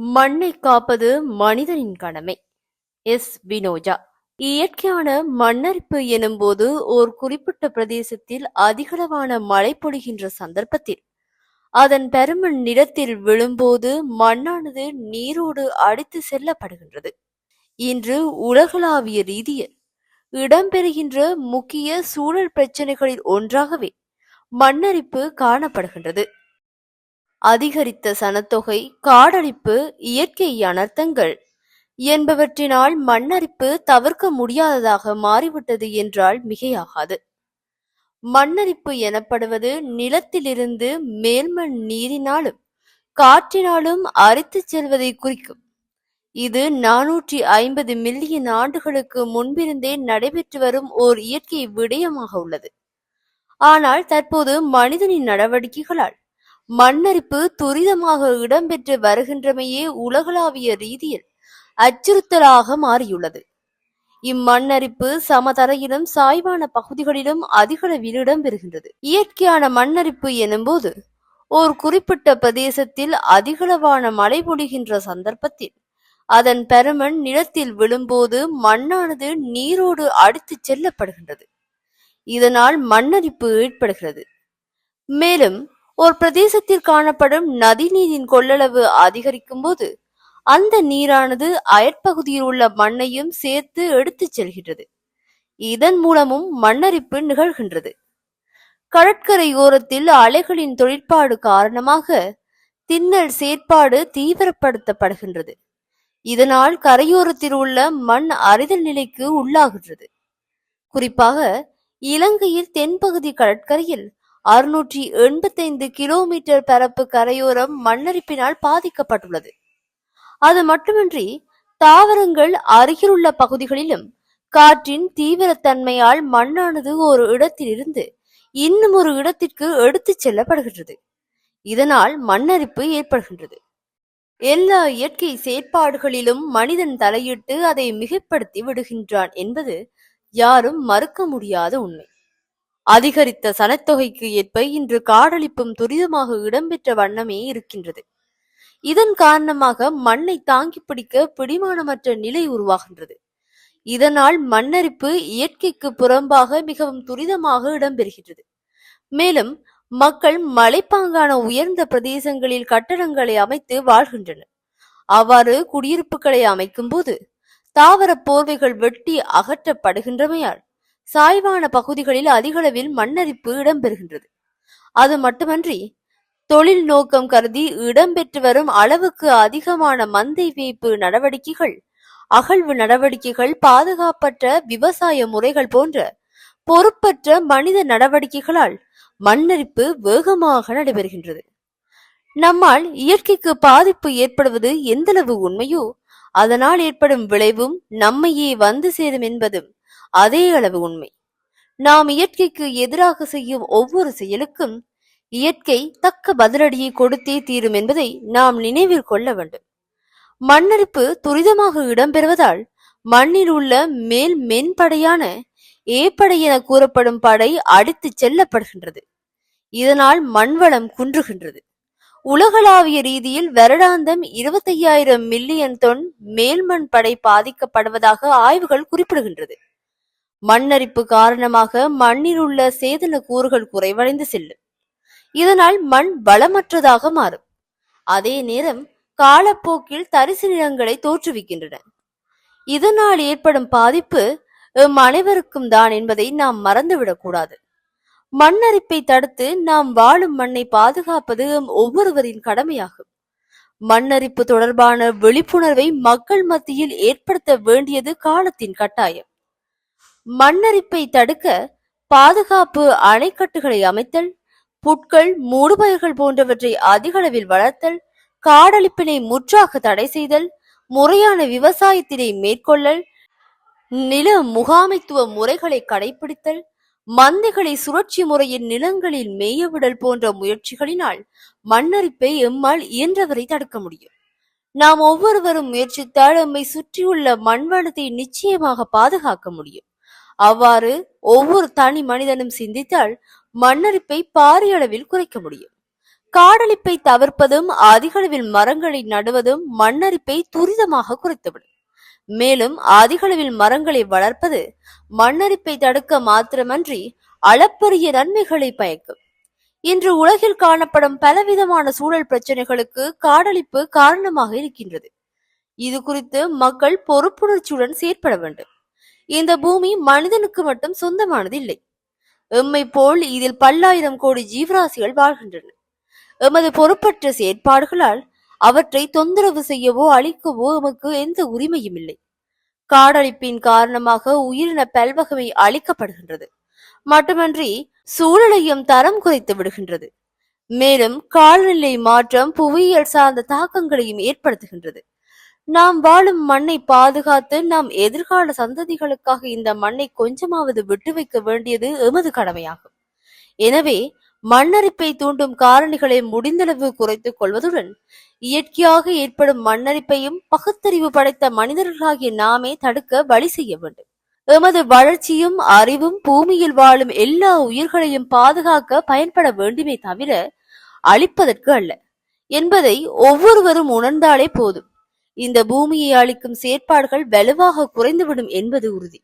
மண்ணை காப்பது மனிதனின் கடமை. வினோஜா. இயற்கையான மண்ணரிப்பு எனும்போது ஓர் குறிப்பிட்ட பிரதேசத்தில் அதிகளவான மழை பொழிகின்ற சந்தர்ப்பத்தில் அதன் பெருமண் நிலத்தில் விழும்போது மண்ணானது நீரோடு அடித்து செல்லப்படுகின்றது. இன்று உலகளாவிய ரீதியில் இடம்பெறுகின்ற முக்கிய சூழல் பிரச்சினைகளில் ஒன்றாகவே மண்ணரிப்பு காணப்படுகின்றது. அதிகரித்த சனத்தொகை, காடழிப்பு, இயற்கை அனர்த்தங்கள் என்பவற்றினால் மண்ணரிப்பு தவிர்க்க முடியாததாக மாறிவிட்டது என்றால் மிகையாகாது. மண்ணரிப்பு எனப்படுவது நிலத்திலிருந்து மேல்மண் நீரினாலும் காற்றினாலும் அரித்துச் செல்வதை குறிக்கும். இது 450 மில்லியன் ஆண்டுகளுக்கு முன்பிருந்தே நடைபெற்று வரும் ஓர் இயற்கை விடயமாக உள்ளது. ஆனால் தற்போது மனிதனின் நடவடிக்கைகளால் மண்ணரிப்பு துரிதமாக இடம்பெற்று வருகின்றமையே உலகளாவிய ரீதியில் அச்சுறுத்தலாக மாறியுள்ளது. இம்மண்ணரிப்பு சமதரையிலும் சாய்வான பகுதிகளிலும் அதிகளவில் இடம்பெறுகின்றது. இயற்கையான மண்ணரிப்பு எனும்போது ஓர் குறிப்பிட்ட பிரதேசத்தில் அதிகளவான மழை பொழிகின்ற சந்தர்ப்பத்தில் அதன் பெருமண் நிலத்தில் விழும்போது மண்ணானது நீரோடு அடித்துச் செல்லப்படுகின்றது. இதனால் மண்ணரிப்பு ஏற்படுகிறது. மேலும் ஒரு பிரதேசத்தில் காணப்படும் நதி நீரின் கொள்ளளவு அதிகரிக்கும் போது அந்த நீரானது அயற்பகுதியில் உள்ள மண்ணையும் சேர்த்து எடுத்துச் செல்கின்றது. இதன் மூலமும் மண்ணரிப்பு நிகழ்கின்றது. கடற்கரையோரத்தில் அலைகளின் தொழிற்பாடு காரணமாக திண்ணல் செயற்பாடு தீவிரப்படுத்தப்படுகின்றது. இதனால் கரையோரத்தில் உள்ள மண் அரிதல் நிலைக்கு உள்ளாகின்றது. குறிப்பாக இலங்கையில் தென்பகுதி கடற்கரையில் 685 கிலோமீட்டர் பரப்பு கரையோரம் மண்ணரிப்பினால் பாதிக்கப்பட்டுள்ளது. அது மட்டுமின்றி தாவரங்கள் அருகிலுள்ள பகுதிகளிலும் காற்றின் தீவிரத்தன்மையால் மண்ணானது ஒரு இடத்திலிருந்து இன்னும் ஒரு இடத்திற்கு எடுத்துச் செல்லப்படுகின்றது. இதனால் மண்ணரிப்பு ஏற்படுகின்றது. எல்லா இயற்கை செயற்பாடுகளிலும் மனிதன் தலையிட்டு அதை மிகைப்படுத்தி விடுகின்றான் என்பது யாரும் மறுக்க முடியாத உண்மை. அதிகரித்த சனத்தொகைக்கு ஏற்ப இன்று காடழிப்பும் துரிதமாக இடம்பெற்ற வண்ணமே இருக்கின்றது. இதன் காரணமாக மண்ணை தாங்கி பிடிக்க பிடிமானமற்ற நிலை உருவாகின்றது. இதனால் மண்ணரிப்பு இயற்கைக்கு புறம்பாக மிகவும் துரிதமாக இடம்பெறுகின்றது. மேலும் மக்கள் மலைப்பாங்கான உயர்ந்த பிரதேசங்களில் கட்டடங்களை அமைத்து வாழ்கின்றனர். அவ்வாறு குடியிருப்புகளை அமைக்கும் போது தாவர போர்வைகள் வெட்டி அகற்றப்படுகின்றமையால் சாய்வான பகுதிகளில் அதிகளவில் மண்ணரிப்பு இடம்பெறுகின்றது. அது மட்டுமன்றி தொழில் நோக்கம் கருதி இடம்பெற்று வரும் அளவுக்கு அதிகமான மந்தை வேய்ப்பு நடவடிக்கைகள், அகழ்வு நடவடிக்கைகள், பாதுகாப்பற்ற விவசாய முறைகள் போன்ற பொறுப்பற்ற மனித நடவடிக்கைகளால் மண்ணரிப்பு வேகமாக நடைபெறுகின்றது. நம்மால் இயற்கைக்கு பாதிப்பு ஏற்படுவது எந்தளவு உண்மையோ அதனால் ஏற்படும் விளைவும் நம்மையே வந்து சேரும் என்பதும் அதே அளவு உண்மை. நாம் இயற்கைக்கு எதிராக செய்யும் ஒவ்வொரு செயலுக்கும் இயற்கை தக்க பதிலடியை கொடுத்தே தீரும் என்பதை நாம் நினைவில் கொள்ள வேண்டும். மண்ணரிப்பு துரிதமாக இடம்பெறுவதால் மண்ணில் உள்ள மேல் மென்படையான ஏப்படை என கூறப்படும் படை அடித்துச் செல்லப்படுகின்றது. இதனால் மண்வளம் குன்றுகின்றது. உலகளாவிய ரீதியில் வருடாந்தம் 25,000 மில்லியன் தொன் மேல்மண் படை பாதிக்கப்படுவதாக ஆய்வுகள் குறிப்பிடுகின்றது. மண்ணரிப்பு காரணமாக மண்ணில் உள்ள சேதன கூறுகள் குறைவடைந்து செல்லும். இதனால் மண் வளமற்றதாக மாறும். அதே நேரம் காலப்போக்கில் தரிசு நிலங்களை தோற்றுவிக்கின்றன. இதனால் ஏற்படும் பாதிப்பு அனைவருக்கும் தான் என்பதை நாம் மறந்துவிடக் கூடாது. மண்ணரிப்பை தடுத்து நாம் வாழும் மண்ணை பாதுகாப்பது ஒவ்வொருவரின் கடமையாகும். மண்ணரிப்பு தொடர்பான விழிப்புணர்வை மக்கள் மத்தியில் ஏற்படுத்த வேண்டியது காலத்தின் கட்டாயம். மண்ணரிப்பை தடுக்க பாதுகாப்பு அணைக்கட்டுகளை அமைத்தல், புட்கள், மூடுபயிர்கள் போன்றவற்றை அதிக அளவில் வளர்த்தல், காடழிப்பினை முற்றாக தடை செய்தல், முறையான விவசாயத்தினை மேற்கொள்ளல், நில முகாமைத்துவ முறைகளை கடைபிடித்தல், மந்தைகளை சுழற்சி முறையில் நிலங்களில் மேயவிடல் போன்ற முயற்சிகளினால் மண்ணரிப்பை எம்மால் இயன்றவரை தடுக்க முடியும். நாம் ஒவ்வொருவரும் முயற்சித்தால் எம்மை சுற்றியுள்ள மண்வளத்தை நிச்சயமாக பாதுகாக்க முடியும். அவ்வாறு ஒவ்வொரு தனி மனிதனும் சிந்தித்தால் மண்ணரிப்பை பாரிய அளவில் குறைக்க முடியும். காடழிப்பை தவிர்ப்பதும் அதிக அளவில் மரங்களை நடுவதும் மண்ணரிப்பை துரிதமாக குறைத்துவிடும். மேலும் அதிக அளவில் மரங்களை வளர்ப்பது மண்ணரிப்பை தடுக்க மாத்திரமன்றி அளப்பரிய நன்மைகளை பயக்கும். இன்று உலகில் காணப்படும் பலவிதமான சூழல் பிரச்சனைகளுக்கு காடழிப்பு காரணமாக இருக்கின்றது. இது குறித்து மக்கள் பொறுப்புணர்ச்சியுடன் செயற்பட வேண்டும். இந்த பூமி மனிதனுக்கு மட்டும் சொந்தமானது இல்லை. எம்மை போல் இதில் பல்லாயிரம் கோடி ஜீவராசிகள் வாழ்கின்றன. எமது பொறுப்பற்ற செயற்பாடுகளால் அவற்றை தொந்தரவு செய்யவோ அழிக்கவோ எமக்கு எந்த உரிமையும் இல்லை. காடழிப்பின் காரணமாக உயிரின பல்வகை அழிக்கப்படுகின்றது மட்டுமன்றி சூழலையும் தரம் குறைத்து விடுகின்றது. மேலும் காலநிலை மாற்றம் புவியியல் சார்ந்த தாக்கங்களையும் ஏற்படுத்துகின்றது. நாம் வாழும் மண்ணை பாதுகாத்து நாம் எதிர்கால சந்ததிகளுக்காக இந்த மண்ணை கொஞ்சமாவது விட்டு வைக்க வேண்டியது எமது கடமையாகும். எனவே மண்ணரிப்பை தூண்டும் காரணிகளை முடிந்தளவு குறைத்துக் கொள்வதுடன் இயற்கையாக ஏற்படும் மண்ணரிப்பையும் பகுத்தறிவு படைத்த மனிதர்களாகிய நாமே தடுக்க வழி செய்ய வேண்டும். எமது வளர்ச்சியும் அறிவும் பூமியில் வாழும் எல்லா உயிர்களையும் பாதுகாக்க பயன்பட வேண்டுமே தவிர அழிப்பதற்கு அல்ல என்பதை ஒவ்வொருவரும் உணர்ந்தாலே போதும். இந்த பூமியை அழிக்கும் செயற்பாடுகள் வலுவாக குறைந்துவிடும் என்பது உறுதி.